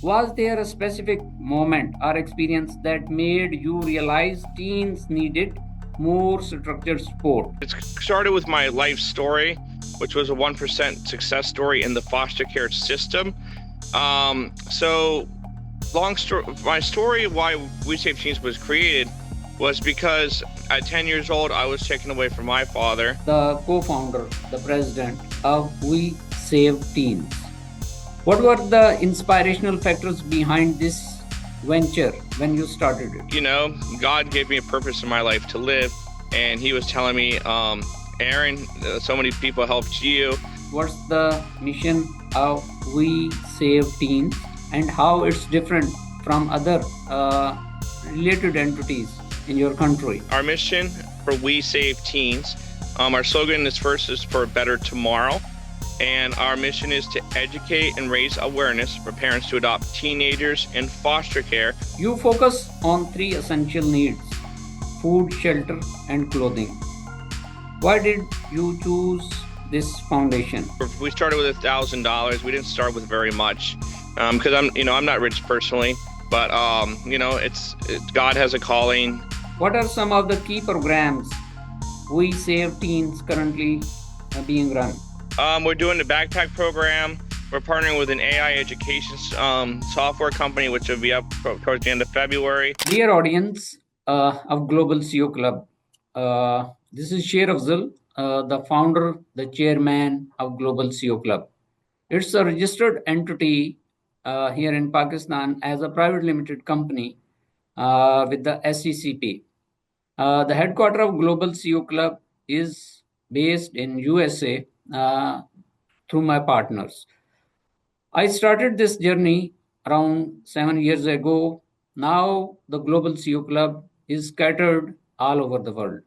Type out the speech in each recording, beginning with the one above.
Was there a specific moment or experience that made you realize teens needed more structured support? It started with my life story, which was a 1% success story in the foster care system. So long story, my story of why We Save Teens was created was because at 10 years old, I was taken away from my father. The co-founder, the president of We Save Teens. What were the inspirational factors behind this venture when you started it? You know, God gave me a purpose in my life to live, and He was telling me, Aaron, so many people helped you. What's the mission of We Save Teens and how it's different from other related entities in your country? Our mission for We Save Teens, our slogan is for a better tomorrow. And our mission is to educate and raise awareness for parents to adopt teenagers in foster care. You focus on three essential needs: food, shelter, and clothing. Why did you choose this foundation? We started with $1,000. We didn't start with very much because I'm not rich personally, but God has a calling. What are some of the key programs We Save Teens currently being run? We're doing the backpack program. We're partnering with an AI education software company, which will be up towards the end of February. Dear audience of Global CEO Club, this is Sher Afzal, the founder, the chairman of Global CEO Club. It's a registered entity here in Pakistan as a private limited company with the SECP. The headquarter of Global CEO Club is based in USA through my partners. I started this journey around 7 years ago. Now the Global CEO Club is scattered all over the world.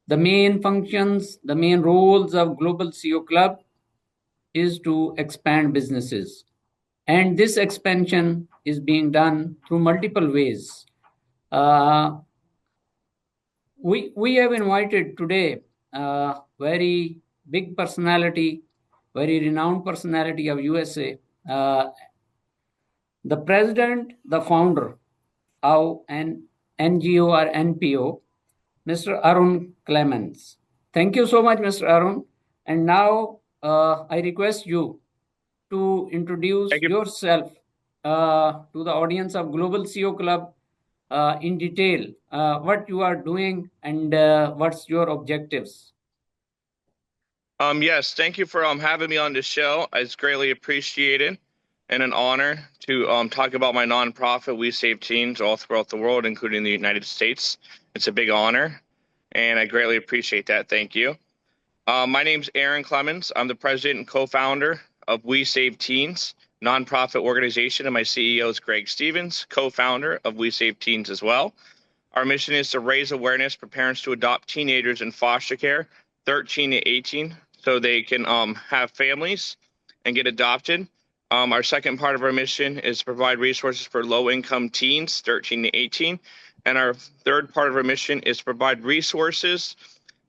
The main functions, the main roles of Global CEO Club is to expand businesses. And this expansion is being done through multiple ways. We have invited today a very big personality, very renowned personality of USA, the president, the founder of an NGO or NPO, Mr. Arun Clemens. Thank you so much, Mr. Arun. And now I request you to introduce yourself to the audience of Global CEO Club in detail, what you are doing and what's your objectives. Yes, thank you for having me on this show. It's greatly appreciated and an honor to talk about my nonprofit, We Save Teens, all throughout the world, including the United States. It's a big honor, and I greatly appreciate that. Thank you. My name's Aaron Clemens. I'm the president and co-founder of We Save Teens, nonprofit organization, and my CEO is Greg Stevens, co-founder of We Save Teens as well. Our mission is to raise awareness for parents to adopt teenagers in foster care, 13 to 18, so they can have families and get adopted. Our second part of our mission is to provide resources for low-income teens, 13 to 18. And our third part of our mission is to provide resources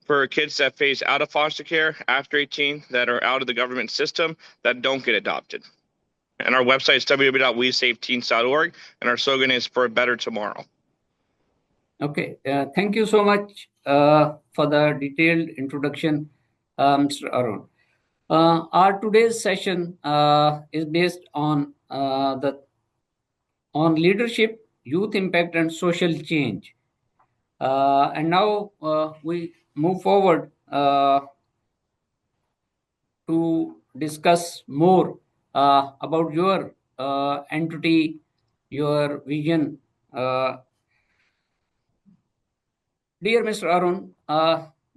for kids that phase out of foster care after 18 that are out of the government system that don't get adopted. And our website is www.wesaveteens.org, and our slogan is for a better tomorrow. Okay, thank you so much for the detailed introduction, Mr. Arun. Our today's session is based on leadership, youth impact, and social change. And now we move forward to discuss more about your entity, your vision. Dear Mr. Arun,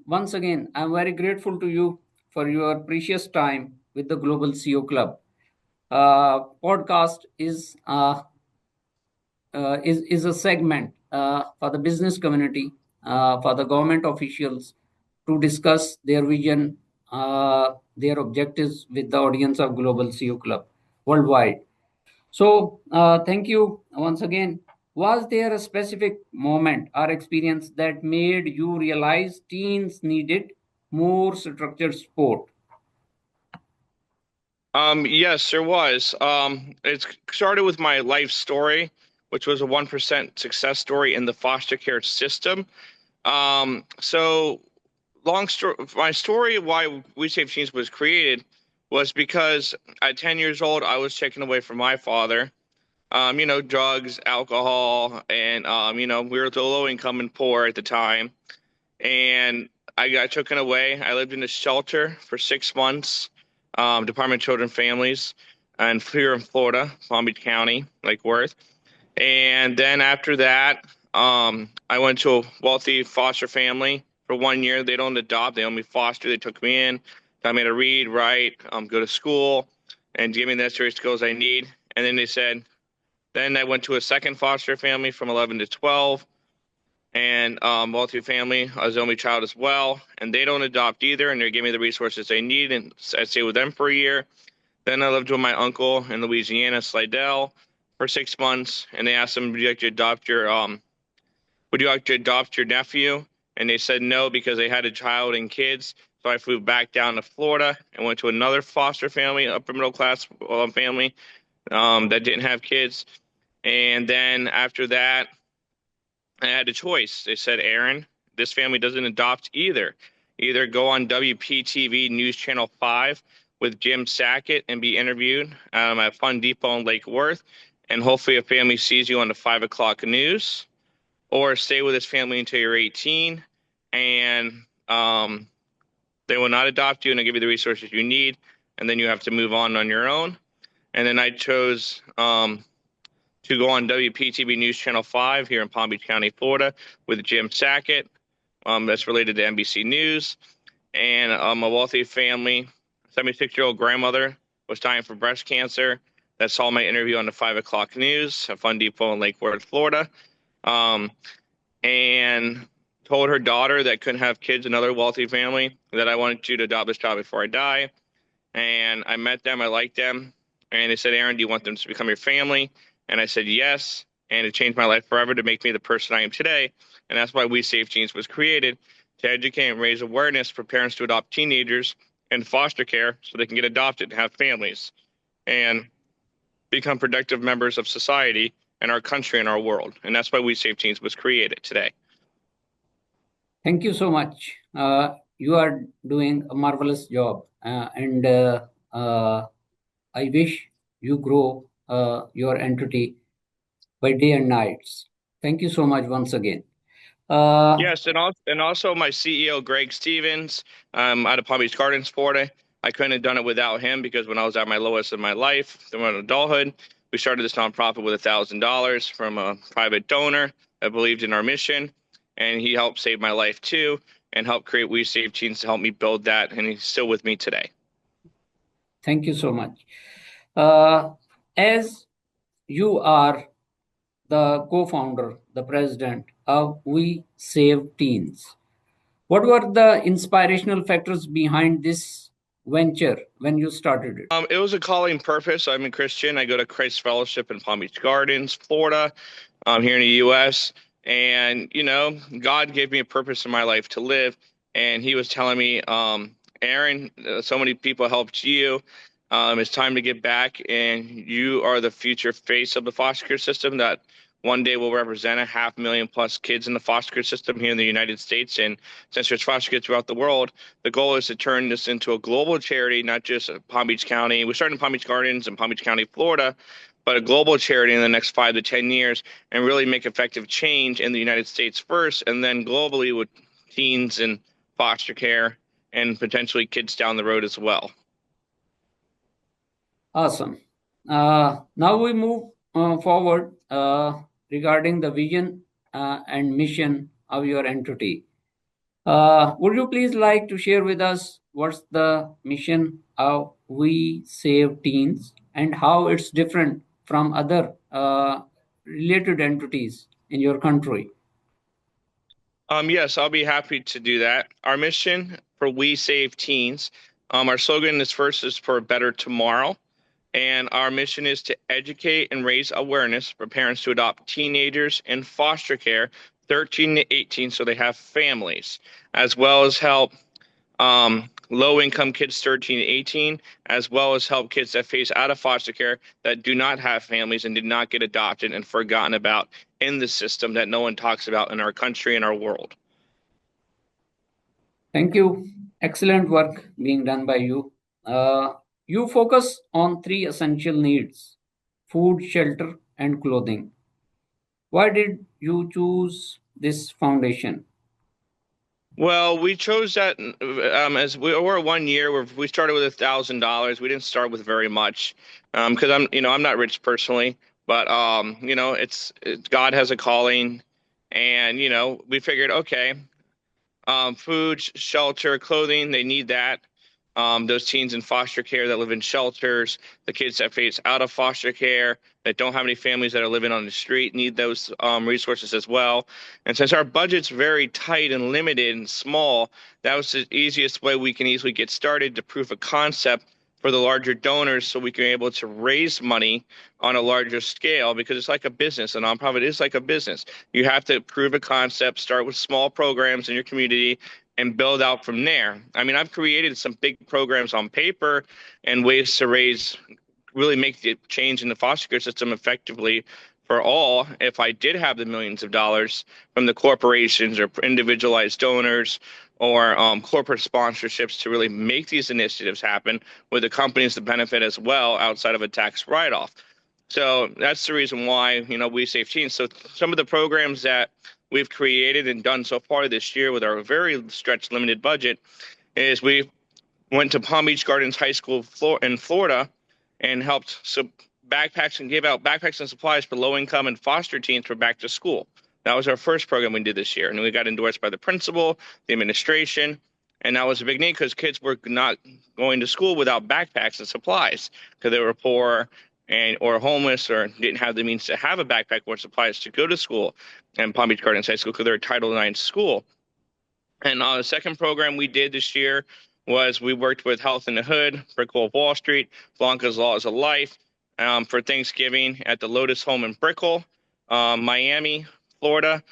once again, I'm very grateful to you for your precious time with the Global CEO Club. Podcast is a segment for the business community, for the government officials to discuss their vision, their objectives with the audience of Global CEO Club worldwide. So, thank you once again. Was there a specific moment or experience that made you realize teens needed more structured support? Yes, there was. It started with my life story, which was a 1% success story in the foster care system. So long story, my story of why We Save Teens was created was because at 10 years old, I was taken away from my father. Drugs, alcohol, and we were low income and poor at the time. And I got taken away. I lived in a shelter for 6 months, Department of Children and Families, and here in Florida, Palm Beach County, Lake Worth. And then after that, I went to a wealthy foster family for 1 year. They don't adopt; they only foster. They took me in, taught me how to read, write, go to school, and give me the necessary skills I need. And then they said, then I went to a second foster family from 11 to 12 and wealthy family. I was the only child as well, and they don't adopt either, and they give me the resources they need, and I stayed with them for a year. Then I lived with my uncle in Louisiana, Slidell, for 6 months, and they asked him, would you like to adopt your nephew? And they said no because they had a child and kids. So I flew back down to Florida and went to another foster family, upper middle class family that didn't have kids. And then after that, I had a choice. They said, Aaron, this family doesn't adopt either. Either go on WPTV News Channel 5 with Jim Sackett and be interviewed at Fun Depot in Lake Worth, and hopefully a family sees you on the 5 o'clock news, or stay with this family until you're 18, and they will not adopt you and they'll give you the resources you need, and then you have to move on your own. And then I chose to go on WPTV News Channel 5 here in Palm Beach County, Florida, with Jim Sackett. That's related to NBC News. And a wealthy family, 76-year-old grandmother was dying from breast cancer. That saw my interview on the 5 o'clock news at Fun Depot in Lake Worth, Florida. And told her daughter that couldn't have kids, another wealthy family, that I wanted you to adopt this child before I die. And I met them. I liked them. And they said, Aaron, do you want them to become your family? And I said, yes. And it changed my life forever to make me the person I am today. And that's why We Save Teens was created, to educate and raise awareness for parents to adopt teenagers in foster care so they can get adopted and have families and become productive members of society and our country and our world. And that's why We Save Teens was created today. Thank you so much. You are doing a marvelous job, and I wish you grow your entity by day and nights. Thank you so much once again. Yes, and also my CEO, Greg Stevens, out of Palm Beach Gardens, Florida. I couldn't have done it without him, because when I was at my lowest in my life, in adulthood, we started this nonprofit with $1,000 from a private donor that believed in our mission, and he helped save my life too, and helped create We Save Teens to help me build that, and he's still with me today. Thank you so much. As you are the co-founder, the president of We Save Teens, what were the inspirational factors behind this venture when you started it? It was a calling purpose. I'm a Christian. I go to Christ Fellowship in Palm Beach Gardens, Florida, here in the U.S. And, God gave me a purpose in my life to live. And he was telling me, Aaron, so many people helped you. It's time to get back. And you are the future face of the foster care system that one day will represent 500,000 plus kids in the foster care system here in the United States. And since there's foster care throughout the world, the goal is to turn this into a global charity, not just Palm Beach County. We started in Palm Beach Gardens and Palm Beach County, Florida, but a global charity in the next 5 to 10 years, and really make effective change in the United States first, and then globally with teens and foster care and potentially kids down the road as well. Awesome. Now we move forward regarding the vision and mission of your entity. Would you please like to share with us what's the mission of We Save Teens and how it's different from other related entities in your country? Yes, I'll be happy to do that. Our mission for We Save Teens, our slogan is for a better tomorrow. And our mission is to educate and raise awareness for parents to adopt teenagers in foster care, 13 to 18, so they have families, as well as help low-income kids 13 to 18, as well as help kids that face out of foster care that do not have families and did not get adopted and forgotten about in the system that no one talks about in our country and our world. Thank you. Excellent work being done by you. You focus on three essential needs: food, shelter, and clothing. Why did you choose this foundation? Well, we chose that as we were 1 year where we started with $1,000. We didn't start with very much because I'm not rich personally, but God has a calling, and we figured, okay, food, shelter, clothing, they need that. Those teens in foster care that live in shelters, the kids that face out of foster care, that don't have any families that are living on the street need those resources as well. And since our budget's very tight and limited and small, that was the easiest way we can easily get started to prove a concept for the larger donors so we can be able to raise money on a larger scale because it's like a business. A nonprofit is like a business. You have to prove a concept, start with small programs in your community, and build out from there. I mean, I've created some big programs on paper and ways to really make the change in the foster care system effectively for all if I did have the millions of dollars from the corporations or individualized donors or corporate sponsorships to really make these initiatives happen with the companies to benefit as well outside of a tax write-off. So that's the reason why, we save teens. So some of the programs that we've created and done so far this year with our very stretched limited budget is we went to Palm Beach Gardens High School in Florida and helped backpacks and gave out backpacks and supplies for low income and foster teens for back to school. That was our first program we did this year. And we got endorsed by the principal, the administration. And that was a big need because kids were not going to school without backpacks and supplies because they were poor or homeless or didn't have the means to have a backpack or supplies to go to school in Palm Beach Gardens High School because they're a Title IX school. And the second program we did this year was we worked with Health in the Hood, Brickell of Wall Street, Blanca's Laws of Life for Thanksgiving at the Lotus Home in Brickell, Miami, Florida.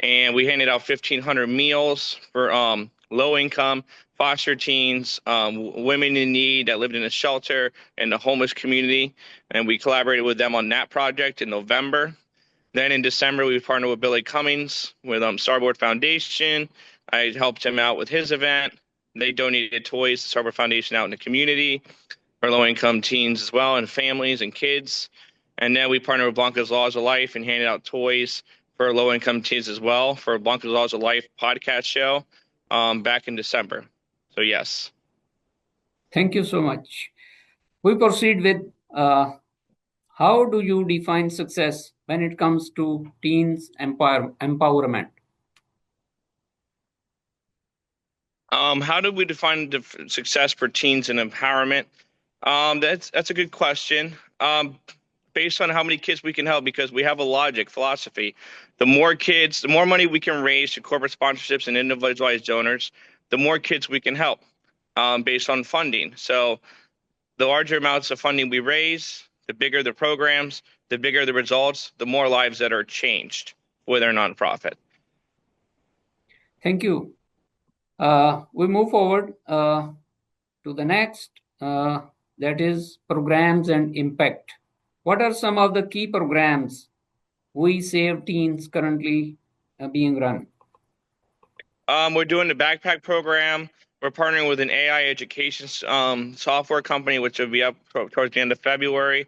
And we handed out 1,500 meals for low-income foster teens, women in need that lived in a shelter in the homeless community. And we collaborated with them on that project in November. Then in December, we partnered with Billy Cummings with Starboard Foundation. I helped him out with his event. They donated toys to Starboard Foundation out in the community for low-income teens as well and families and kids. And then we partnered with Blanca's Laws of Life and handed out toys for low-income teens as well for Blanca's Laws of Life podcast show back in December. So, yes. Thank you so much. We proceed with how do you define success when it comes to teens empowerment? How do we define success for teens and empowerment? That's a good question. Based on how many kids we can help, because we have a logic philosophy. The more kids, the more money we can raise to corporate sponsorships and individualized donors, the more kids we can help based on funding. So the larger amounts of funding we raise, the bigger the programs, the bigger the results, the more lives that are changed with our nonprofit. Thank you. We move forward to the next, that is programs and impact. What are some of the key programs We Save Teens currently being run? We're doing the backpack program. We're partnering with an AI education software company, which will be up towards the end of February,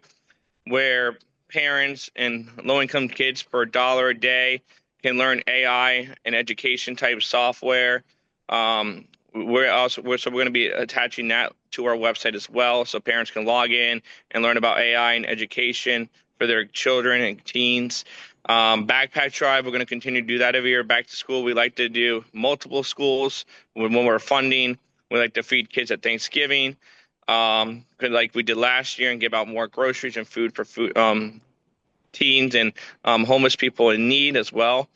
where parents and low-income kids for $1 a day can learn AI and education type software. We're going to be attaching that to our website as well, so parents can log in and learn about AI and education for their children and teens. Backpack drive, we're going to continue to do that every year. Back to school, we like to do multiple schools when we're funding. We like to feed kids at Thanksgiving, like we did last year, and give out more groceries and food for teens and homeless people in need as well,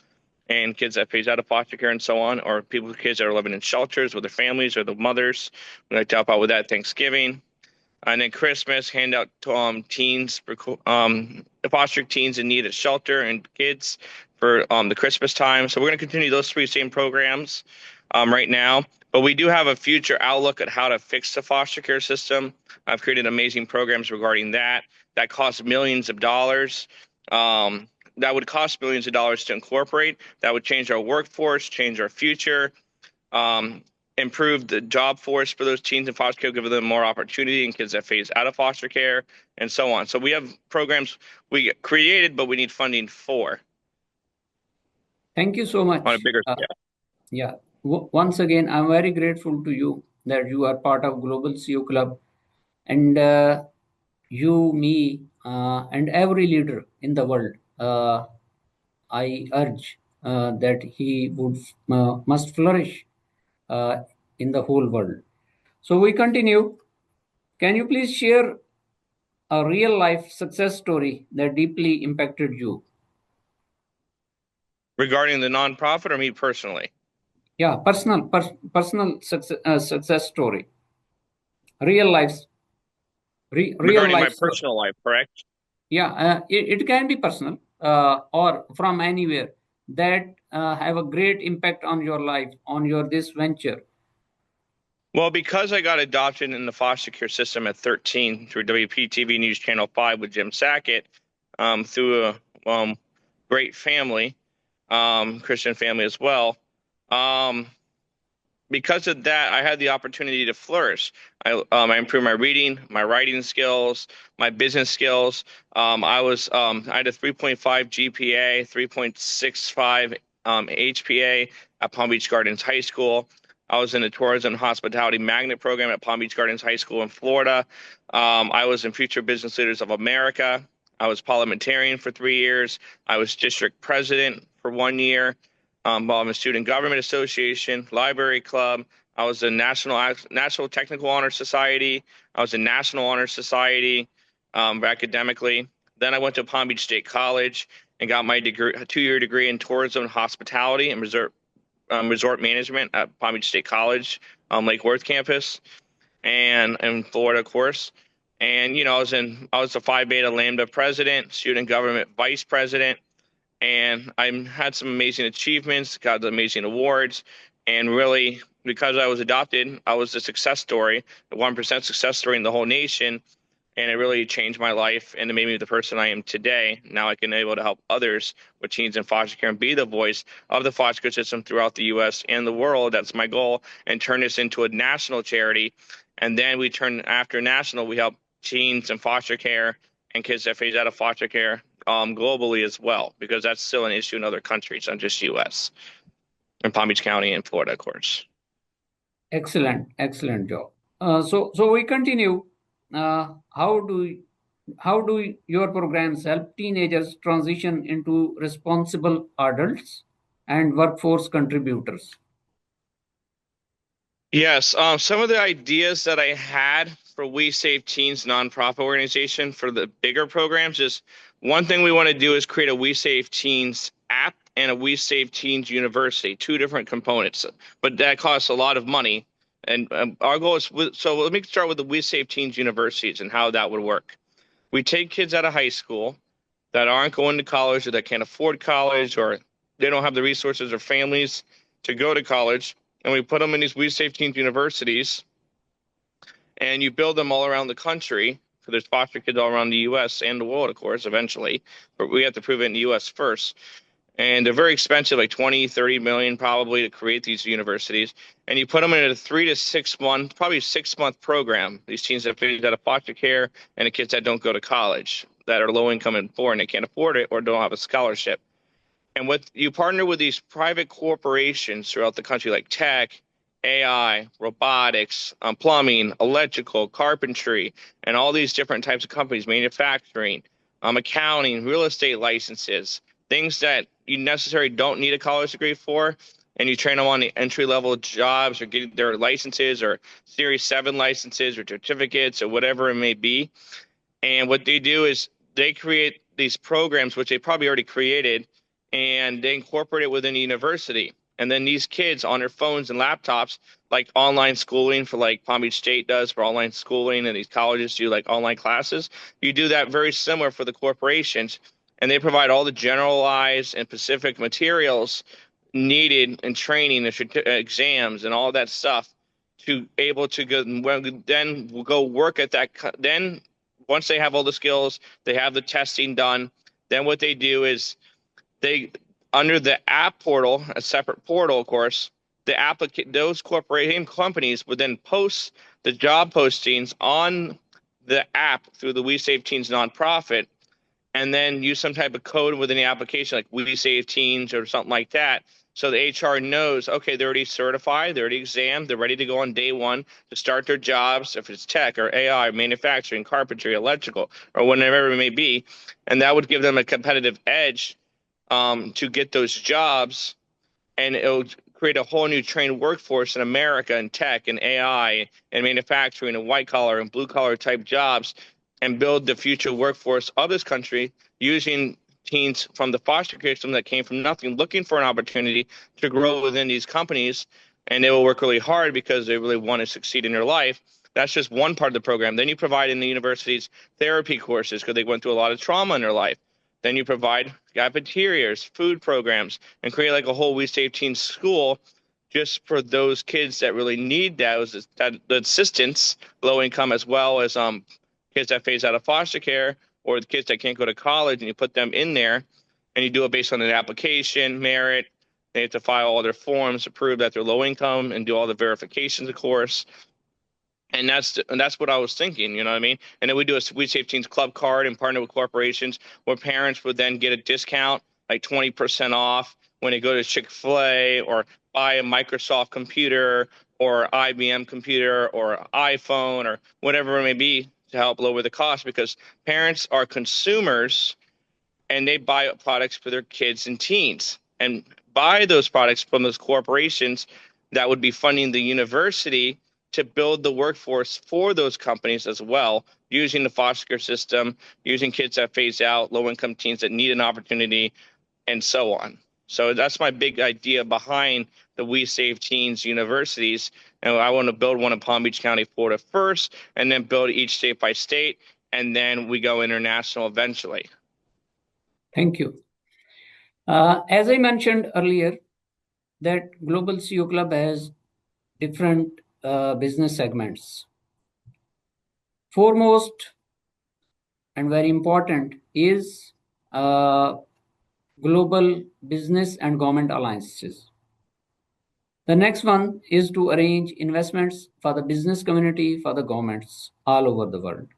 and kids that phase out of foster care and so on, or kids that are living in shelters with their families or the mothers. We like to help out with that Thanksgiving. And then Christmas, hand out to teens, foster teens in need of shelter and kids for the Christmas time. So we're going to continue those three same programs right now. But we do have a future outlook at how to fix the foster care system. I've created amazing programs regarding that. That costs millions of dollars. That would cost millions of dollars to incorporate. That would change our workforce, change our future, um, improve the job force for those teens in foster care, give them more opportunity and kids that phase out of foster care, and so on. So we have programs we created, but we need funding for Thank you so on a much. bigger scale. Yeah. Once again, I'm very grateful to you that you are part of Global CEO Club, and you, me, and every leader in the world. I urge that he would must flourish uh, in the whole world. So we continue. Can you please share a real life success story that deeply impacted you? Regarding the nonprofit or me personally? Yeah, personal success story, real life, real Regarding my life story. personal life, correct? Yeah, it can be personal or from anywhere that have a great impact on your life, on your this venture. Well, because I got adopted in the foster care system at 13 through WPTV News Channel 5 with Jim Sackett, through a great family, Christian family as well. Um, because of that, I had the opportunity to flourish. I improved my reading, my writing skills, my business skills. I had a 3.5 GPA, 3.65 HPA at Palm Beach Gardens High School. I was in the Tourism and Hospitality Magnet Program at Palm Beach Gardens High School in Florida. I was in Future Business Leaders of America. I was parliamentarian for 3 years. I was district president for 1 year. I'm a student government association, library club. I was a National Technical Honor Society. I was a National Honor Society academically. Then I went to Palm Beach State College and got my degree, a 2 year degree in tourism and hospitality and resort management at Palm Beach State College, Lake Worth campus, and in Florida, of course. And I was the Phi Beta Lambda president, student government vice president, and I had some amazing achievements, got amazing awards, and really, because I was adopted, I was the success story, the 1% success story in the whole nation, and it really changed my life and it made me the person I am today. Now I can able to help others with teens in foster care and be the voice of the foster care system throughout the U.S. and the world. That's my goal, and turn this into a national charity. And then we turn after national, we help teens in foster care and kids that phase out of foster care globally as well, because that's still an issue in other countries, not just U.S. and Palm Beach County and Florida, of course. Excellent job. So we continue. How do your programs help teenagers transition into responsible adults and workforce contributors? Yes, some of the ideas that I had for We Save Teens nonprofit organization for the bigger programs is, one thing we want to do is create a We Save Teens app and a We Save Teens University, two different components, but that costs a lot of money. And our goal is, so let me start with the We Save Teens Universities and how that would work. We take kids out of high school that aren't going to college or that can't afford college or they don't have the resources or families to go to college, and we put them in these We Save Teens universities, and you build them all around the country. So there's foster kids all around the U.S. and the world, of course, eventually, but we have to prove it in the U.S. first. And they're very expensive, like 20, 30 million probably to create these universities. And you put them in a 3 to 6 month, probably 6 month program. These teens that phase out of foster care and the kids that don't go to college, that are low income and poor and they can't afford it or don't have a scholarship. And what you partner with these private corporations throughout the country, like tech, AI, robotics, plumbing, electrical, carpentry, and all these different types of companies, manufacturing, accounting, real estate licenses, things that you necessarily don't need a college degree for. And you train them on the entry level jobs or get their licenses or Series 7 licenses or certificates or whatever it may be. And what they do is they create these programs, which they probably already created, and they incorporate it within the university. And then these kids on their phones and laptops, like online schooling for like Palm Beach State does for online schooling, and these colleges do like online classes. You do that very similar for the corporations, and they provide all the generalized and specific materials needed in training and exams and all that stuff to able to go then go work at that. Then once they have all the skills, they have the testing done. Then what they do is they under the app portal, a separate portal, of course, the applicant those corporation companies would then post the job postings on the app through the We Save Teens nonprofit, and then use some type of code within the application, like We Save Teens or something like that. So the HR knows, okay, they're already certified, they're already examined, they're ready to go on day one to start their jobs, if it's tech or AI, manufacturing, carpentry, electrical, or whatever it may be. And that would give them a competitive edge to get those jobs, and it'll create a whole new trained workforce in America in tech and AI and manufacturing and white collar and blue collar type jobs, and build the future workforce of this country using teens from the foster care system that came from nothing, looking for an opportunity to grow within these companies. And they will work really hard because they really want to succeed in their life. That's just one part of the program. Then you provide in the universities therapy courses because they went through a lot of trauma in their life. Then you provide cafeterias, food programs, and create like a whole We Save Teens school just for those kids that really need that assistance, low income, as well as kids that phase out of foster care, or the kids that can't go to college, and you put them in there, and you do it based on an application, merit. They have to file all their forms to prove that they're low income and do all the verifications, of course. And that's what I was thinking, you know what I mean? And then we do a We Save Teens Club card and partner with corporations where parents would then get a discount, like 20% off when they go to Chick-fil-A or buy a Microsoft computer or IBM computer or iPhone or whatever it may be to help lower the cost, because parents are consumers and they buy products for their kids and teens and buy those products from those corporations that would be funding the university to build the workforce for those companies as well, using the foster care system, using kids that phase out, low income teens that need an opportunity, and so on. So that's my big idea behind the We Save Teens universities. And I want to build one in Palm Beach County, Florida first, and then build each state by state, and then we go international eventually. Thank you. As I mentioned earlier, that Global CEO Club has different business segments. Foremost and very important is global business and government alliances. The next one is to arrange investments for the business community, for the governments all over the world.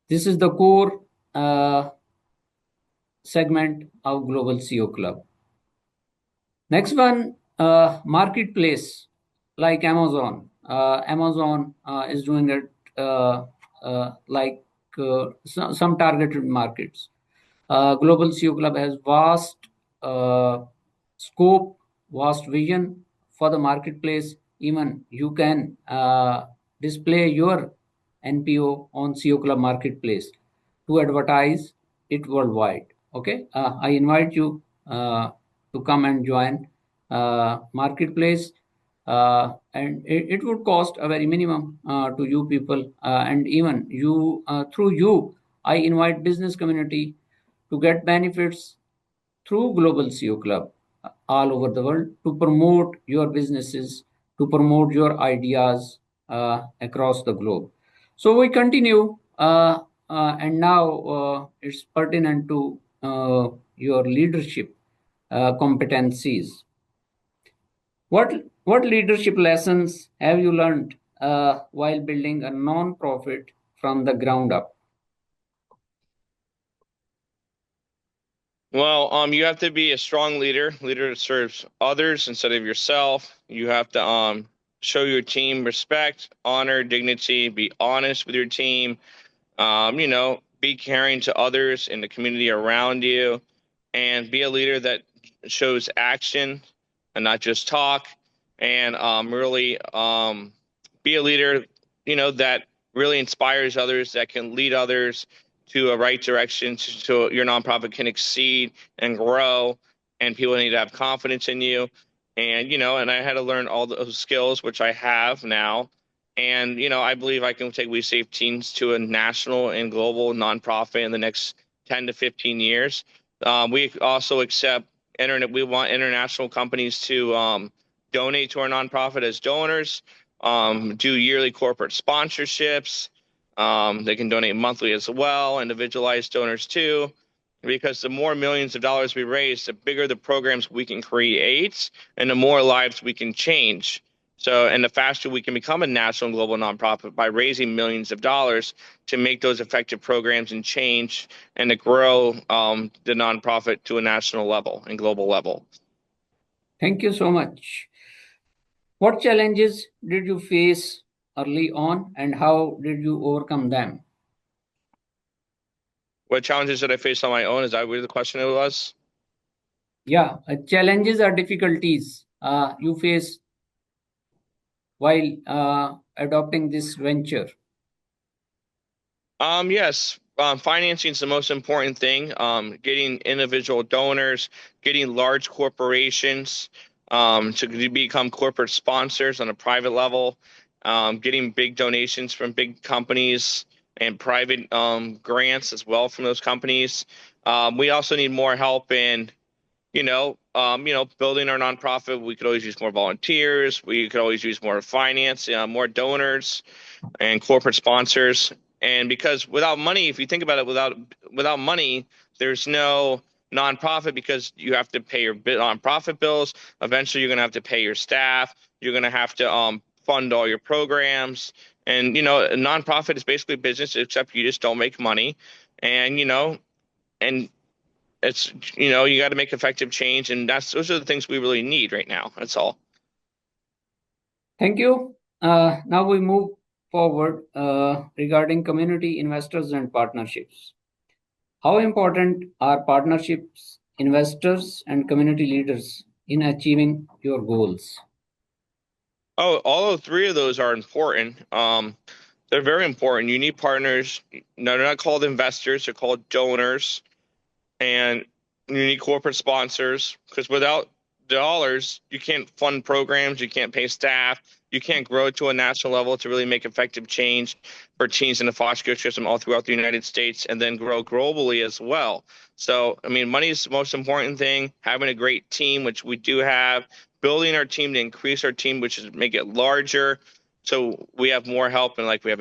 This is the core segment of Global CEO Club. Next one, marketplace like Amazon. Amazon is doing it like some targeted markets. Global CEO Club has vast scope, vast vision for the marketplace. Even you can display your NPO on CEO Club marketplace to advertise it worldwide. Okay, I invite you to come and join marketplace, and it would cost a very minimum to you people, and even you through you I invite business community to get benefits through Global CEO Club all over the world to promote your businesses, to promote your ideas across the globe. So we continue, and now it's pertinent to your leadership competencies. What leadership lessons have you learned while building a non-profit from the ground up? Well, you have to be a strong leader that serves others instead of yourself. You have to show your team respect, honor, dignity, be honest with your team. Be caring to others in the community around you, and be a leader that shows action and not just talk. And really be a leader, that really inspires others, that can lead others to a right direction, so your nonprofit can exceed and grow, and people need to have confidence in you. And I had to learn all those skills, which I have now. And I believe I can take We Save Teens to a national and global nonprofit in the next 10 to 15 years. We also accept we want international companies to donate to our nonprofit as donors, do yearly corporate sponsorships. They can donate monthly as well, individualized donors too, because the more millions of dollars we raise, the bigger the programs we can create and the more lives we can change. So, and the faster we can become a national and global nonprofit by raising millions of dollars to make those effective programs and change and to grow the nonprofit to a national level and global level. Thank you so much. What challenges did you face early on and how did you overcome them? What challenges did I face on my own? Is that what the question was? Yeah, challenges or difficulties you face while adopting this venture. Yes. Financing is the most important thing. Getting individual donors, getting large corporations to become corporate sponsors on a private level, getting big donations from big companies and private grants as well from those companies. We also need more help in, building our nonprofit. We could always use more volunteers. We could always use more finance, more donors and corporate sponsors. And because without money, if you think about it, without money, there's no nonprofit because you have to pay your nonprofit bills. Eventually, you're going to have to pay your staff. You're going to have to fund all your programs. And a nonprofit is basically business, except you just don't make money. And and it's you got to make effective change, and those are the things we really need right now. That's all. Thank you. Now we move forward regarding community investors and partnerships. How important are partnerships, investors, and community leaders in achieving your goals? Oh, all of three of those are important. They're very important. You need partners. No, they're not called investors, they're called donors. And you need corporate sponsors because without dollars, you can't fund programs, you can't pay staff, you can't grow to a national level to really make effective change for teens in the foster care system all throughout the United States and then grow globally as well. So, I mean, money is the most important thing. Having a great team, which we do have, building our team to increase our team, which is make it larger. So we have more help and like we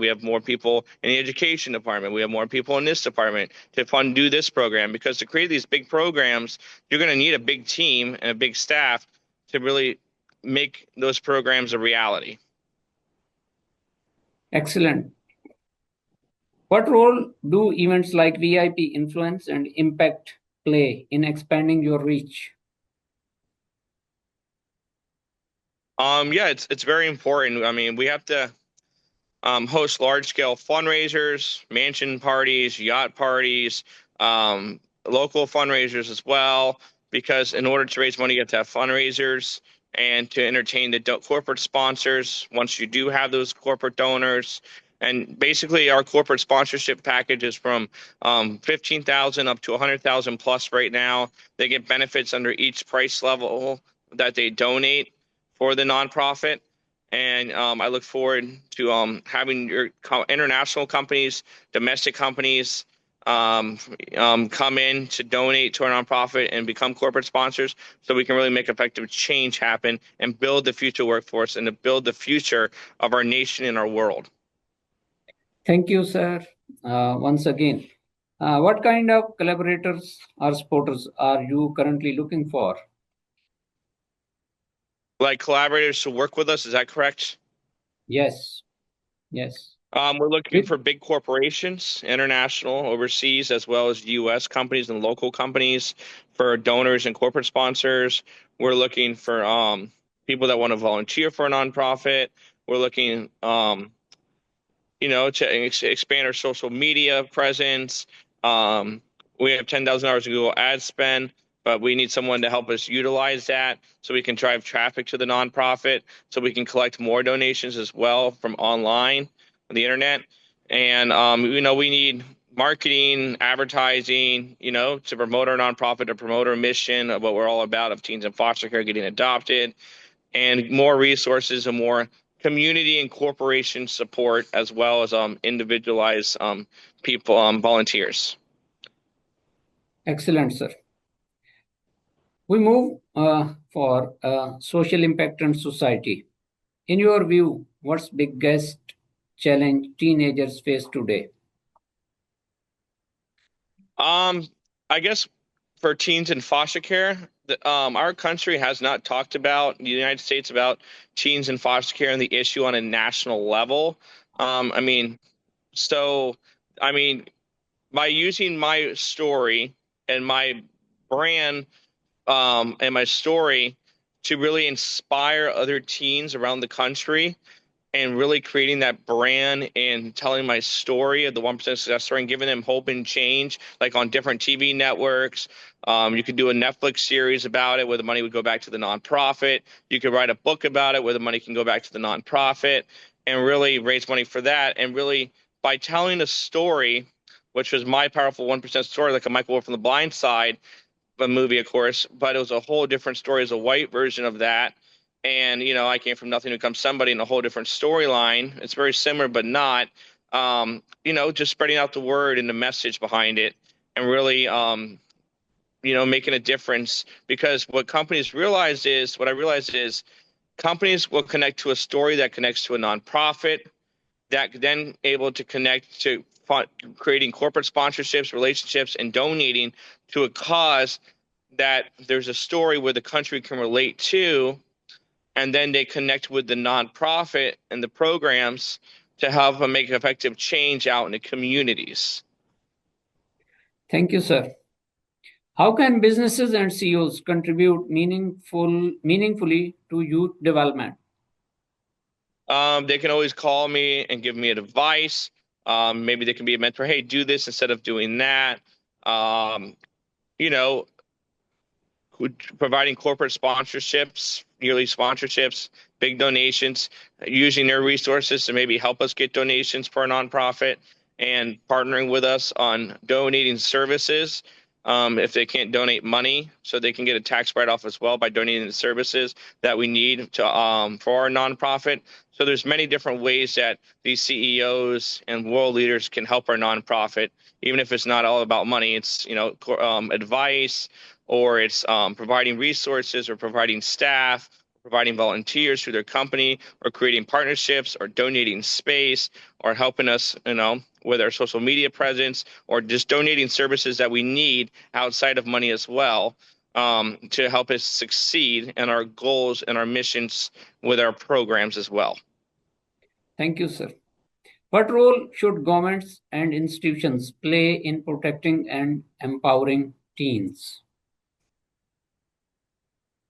have more people in the education department. We have more people in this department to do this program because to create these big programs, you're going to need a big team and a big staff to really make those programs a reality. Excellent. What role do events like VIP influence and impact play in expanding your reach? Yeah, it's very important. I mean, we have to host large scale fundraisers, mansion parties, yacht parties, local fundraisers as well. Because in order to raise money, you have to have fundraisers and to entertain the corporate sponsors once you do have those corporate donors. And basically, our corporate sponsorship package is from 15,000 up to 100,000 plus right now. They get benefits under each price level that they donate for the nonprofit. And I look forward to having your international companies, domestic companies come in to donate to our nonprofit and become corporate sponsors so we can really make effective change happen and build the future workforce and to build the future of our nation and our world. Thank you, sir. Once again, what kind of collaborators or supporters are you currently looking for? Like collaborators to work with us, is that correct? Yes, yes. We're looking With for big corporations, international, overseas, as well as U.S. companies and local companies for donors and corporate sponsors. We're looking for people that want to volunteer for a nonprofit. We're looking, to expand our social media presence. We have $10,000 in Google ad spend, but we need someone to help us utilize that so we can drive traffic to the nonprofit, so we can collect more donations as well from online on the internet. And we need marketing, advertising, to promote our nonprofit, to promote our mission of what we're all about of teens in foster care getting adopted, and more resources and more community and corporation support as well as individualized people volunteers. excellent, sir. We move for social impact and society. In your view, what's biggest challenge teenagers face today? Um, I guess for teens in foster care, our country has not talked about the United States about teens in foster care and the issue on a national level. I mean, so I mean, by using my story and my brand and my story to really inspire other teens around the country and really creating that brand and telling my story of the 1% success story and giving them hope and change, like on different TV networks. You could do a Netflix series about it where the money would go back to the nonprofit. You could write a book about it where the money can go back to the nonprofit and really raise money for that. And really, by telling a story, which was my powerful 1% story, like a Michael Wolff from the Blind Side, a movie, of course, but it was a whole different story as a white version of that. And, I came from nothing to become somebody in a whole different storyline. It's very similar, but not. Just spreading out the word and the message behind it and really, making a difference. Because what I realized is companies will connect to a story that connects to a nonprofit that then able to connect to creating corporate sponsorships, relationships, and donating to a cause that there's a story where the country can relate to, and then they connect with the nonprofit and the programs to help them make effective change out in the communities. Thank you, sir. How can businesses and CEOs contribute meaningfully to youth development? They can always call me and give me advice. Maybe they can be a mentor. Hey, do this instead of doing that. Um, you know, providing corporate sponsorships, yearly sponsorships, big donations, using their resources to maybe help us get donations for a nonprofit, and partnering with us on donating services. If they can't donate money, so they can get a tax write-off as well by donating the services that we need to for our nonprofit. So there's many different ways that these CEOs and world leaders can help our nonprofit, even if it's not all about money. It's advice, or it's providing resources, or providing staff, providing volunteers through their company, or creating partnerships, or donating space, or helping us, with our social media presence, or just donating services that we need outside of money as well, to help us succeed in our goals and our missions with our programs as well. Thank you, sir. What role should governments and institutions play in protecting and empowering teens?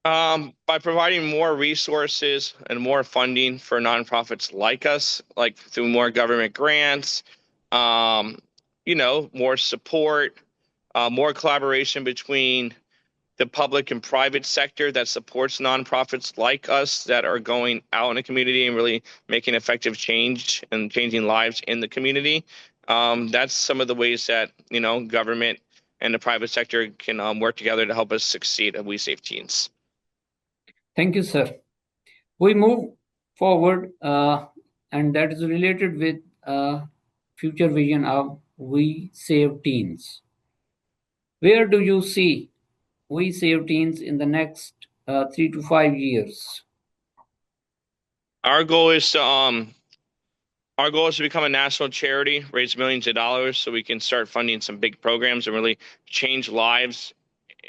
By providing more resources and more funding for nonprofits like us, like through more government grants, um, more support, more collaboration between the public and private sector that supports nonprofits like us that are going out in the community and really making effective change and changing lives in the community. That's some of the ways that, government and the private sector can work together to help us succeed at We Save Teens. Thank you, sir. We move forward, and that is related with future vision of We Save Teens. Where do you see We Save Teens in the next 3 to 5 years? Our goal is to become a national charity, raise millions of dollars so we can start funding some big programs and really change lives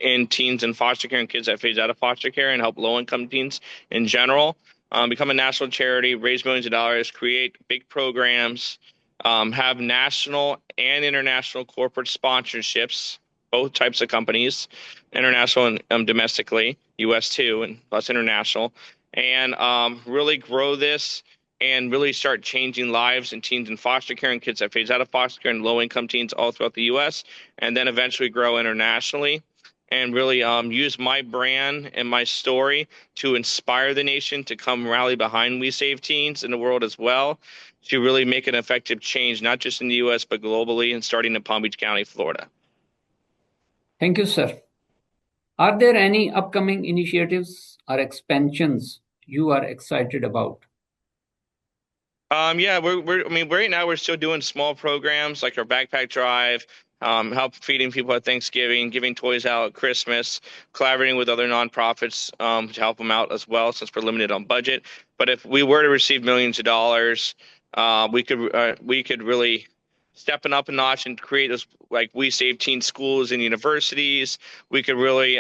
in teens in foster care and kids that phase out of foster care, and help low-income teens in general. Become a national charity, raise millions of dollars, create big programs, have national and international corporate sponsorships, both types of companies, international and domestically, U.S. too, and plus international, and really grow this and really start changing lives in teens in foster care and kids that phase out of foster care and low-income teens all throughout the U.S., and then eventually grow internationally, and really use my brand and my story to inspire the nation to come rally behind We Save Teens in the world as well, to really make an effective change, not just in the U.S., but globally, and starting in Palm Beach County, Florida. Thank you, sir. Are there any upcoming initiatives or expansions you are excited about? Yeah, I mean, right now we're still doing small programs like our backpack drive, help feeding people at Thanksgiving, giving toys out at Christmas, collaborating with other nonprofits to help them out as well, since we're limited on budget. But if we were to receive millions of dollars, we could really stepping up a notch and create those like We Save Teen schools and universities. We could really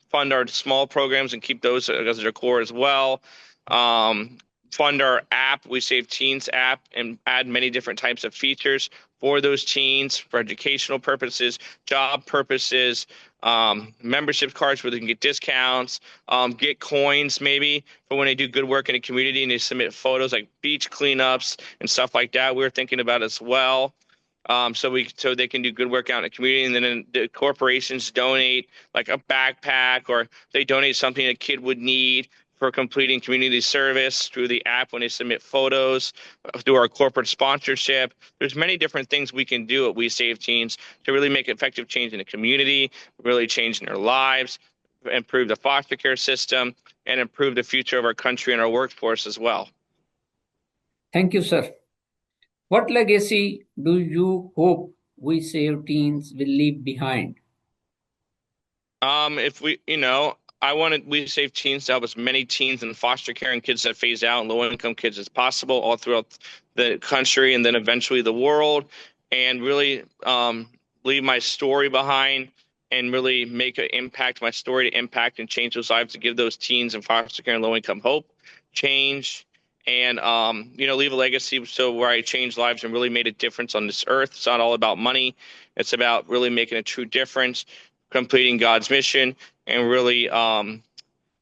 fund our small programs and keep those as their core as well. Um, Fund our app, We Save Teens app, and add many different types of features for those teens for educational purposes, job purposes, membership cards where they can get discounts, get coins maybe for when they do good work in a community and they submit photos like beach cleanups and stuff like that. We're thinking about as well. So they can do good work out in the community, and then the corporations donate like a backpack, or they donate something a kid would need for completing community service through the app when they submit photos, through our corporate sponsorship. There's many different things we can do at We Save Teens to really make effective change in the community, really change in their lives, improve the foster care system, and improve the future of our country and our workforce as well. Thank you, sir. What legacy do you hope We Save Teens will leave behind? If we, I wanted We Save Teens to help as many teens in foster care and kids that phase out and low-income kids as possible all throughout the country and then eventually the world, and really leave my story behind and really make an impact, my story to impact and change those lives, to give those teens in foster care and low-income hope, change, and leave a legacy so where I changed lives and really made a difference on this earth. It's not all about money. It's about really making a true difference, completing God's mission, and really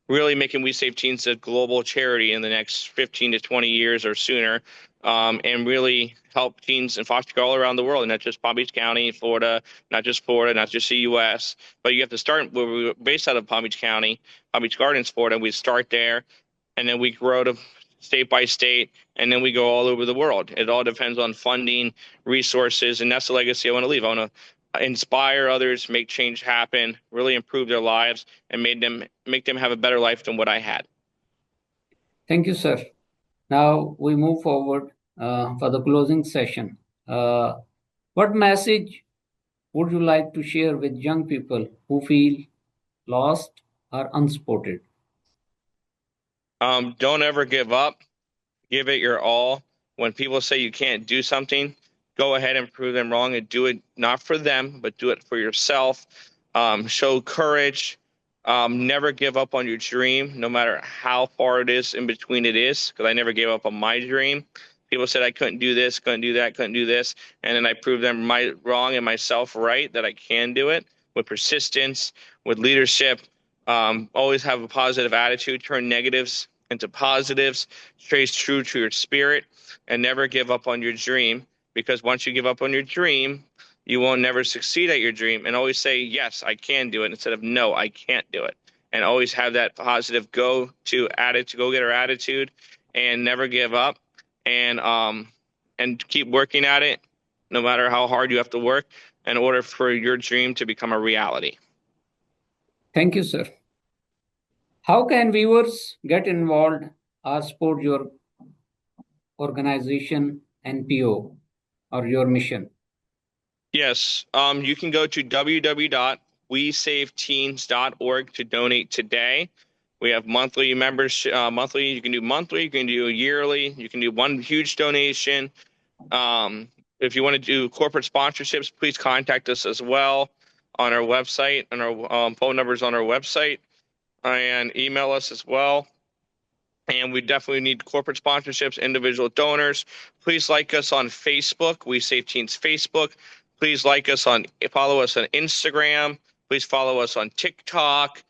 making We Save Teens a global charity in the next 15 to 20 years or sooner, and really help teens in foster care all around the world, and not just Palm Beach County, Florida, not just the U.S. But you have to start where we were based out of Palm Beach County, Palm Beach Gardens, Florida. We start there, and then we grow to state by state, and then we go all over the world. It all depends on funding, resources, and that's the legacy I want to leave. I want to inspire others, make change happen, really improve their lives, and make them have a better life than what I had. Thank you, sir. Now we move forward for the closing session. What message would you like to share with young people who feel lost or unsupported? Don't ever give up. Give it your all. When people say you can't do something, go ahead and prove them wrong and do it not for them, but do it for yourself. Show courage. Never give up on your dream, no matter how far it is in between it is, because I never gave up on my dream. People said I couldn't do this, couldn't do that, couldn't do this, and then I proved them wrong and myself right, that I can do it with persistence, with leadership. Always have a positive attitude, turn negatives into positives, stay true to your spirit, and never give up on your dream, because once you give up on your dream, you won't never succeed at your dream. And always say, yes, I can do it, instead of no, I can't do it. And always have that positive go-getter attitude, and never give up, and keep working at it, no matter how hard you have to work, in order for your dream to become a reality. Thank you, sir. How can viewers get involved or support your organization, NPO, or your mission? Yes, you can go to www.wesaveteens.org to donate today. We have monthly members. Monthly, you can do monthly, you can do yearly, you can do one huge donation. If you want to do corporate sponsorships, please contact us as well on our website, and our phone numbers on our website, and email us as well. And we definitely need corporate sponsorships, individual donors. Please like us on Facebook, We Save Teens Facebook. Please follow us on Instagram. Please follow us on TikTok.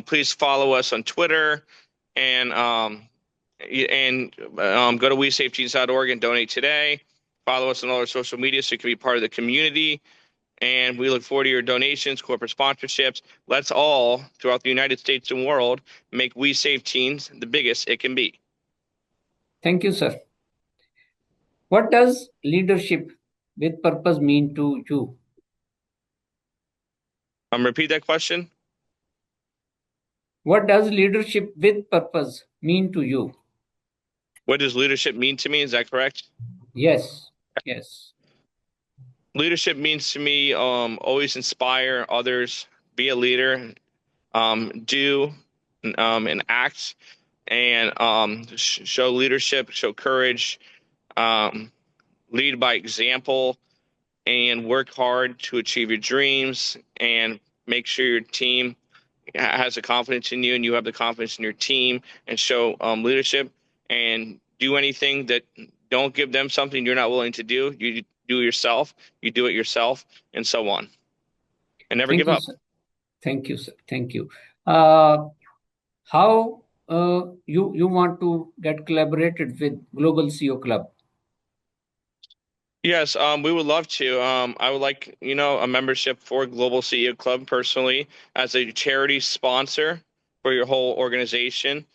Please follow us on Twitter, and go to wesaveteens.org and donate today. Follow us on all our social media so you can be part of the community. And we look forward to your donations, corporate sponsorships. Let's all, throughout the United States and world, make We Save Teens the biggest it can be. Thank you, sir. What does leadership with purpose mean to you? Repeat that question. What does leadership with purpose mean to you? What does leadership mean to me? Is that correct? Yes. Yes. Leadership means to me always inspire others, be a leader, do and act, and show leadership, show courage, um, lead by example, and work hard to achieve your dreams, and make sure your team has the confidence in you and you have the confidence in your team, and show leadership, and do anything that don't give them something you're not willing to do. You do it yourself, you do it yourself, and so on. And never Thank give you, up. sir. Thank you, sir. Thank you. Uh, how you want to get collaborated with Global CEO Club? Yes, we would love to. I would like, a membership for Global CEO Club personally as a charity sponsor for your whole organization,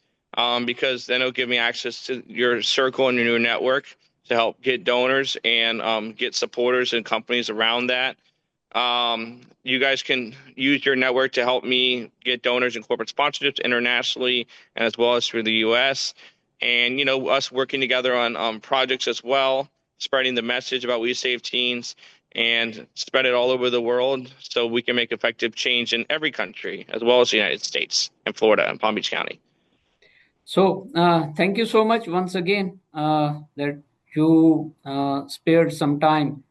because then it'll give me access to your circle and your network to help get donors and get supporters and companies around that. You guys can use your network to help me get donors and corporate sponsorships internationally and as well as through the US. And, us working together on projects as well, spreading the message about We Save Teens and spread it all over the world so we can make effective change in every country, as well as the United States and Florida and Palm Beach County. So, thank you so much once again that you spared some time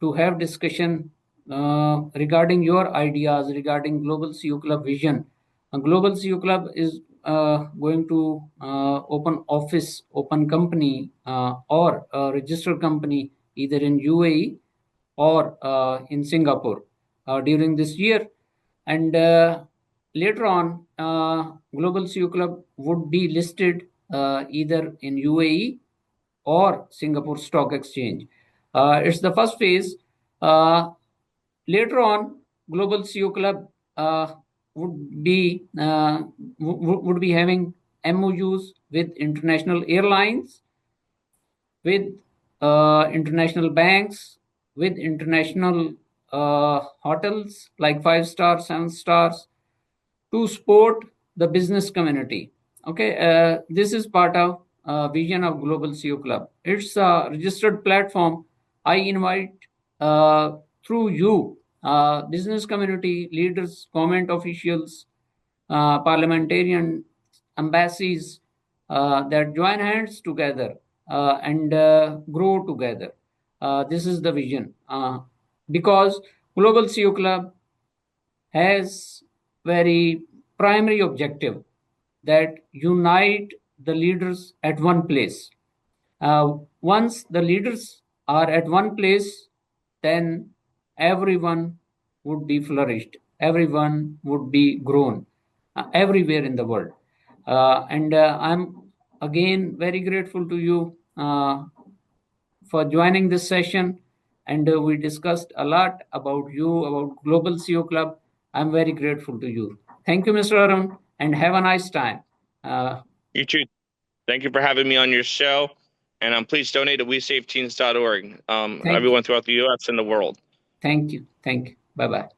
to have discussion regarding your ideas regarding Global CEO Club vision. Global CEO Club is going to open office, open company, or registered company either in UAE or in Singapore during this year. And later on, Global CEO Club would be listed either in UAE or Singapore Stock Exchange. It's the first phase. Uh, Later on, Global CEO Club would be would be having MOUs with international airlines, with international banks, with international hotels like 5 star, 7 stars, to support the business community. Okay, this is part of vision of Global CEO Club. It's a registered platform. I invite through you, business community leaders, government officials, parliamentarian embassies that join hands together and grow together. This is the vision. Because Global CEO Club has very primary objective that unite the leaders at one place. Once the leaders are at one place, then everyone would be flourished, everyone would be grown everywhere in the world. And I'm again very grateful to you for joining this session. And we discussed a lot about you, about Global CEO Club. I'm very grateful to you. Thank you, Mr. Arun, and have a nice time. Uh, You too. Thank you for having me on your show. And please donate to WeSaveTeens.org. thank you. Everyone throughout the U.S. and the world. Thank you. Thank you. Bye bye.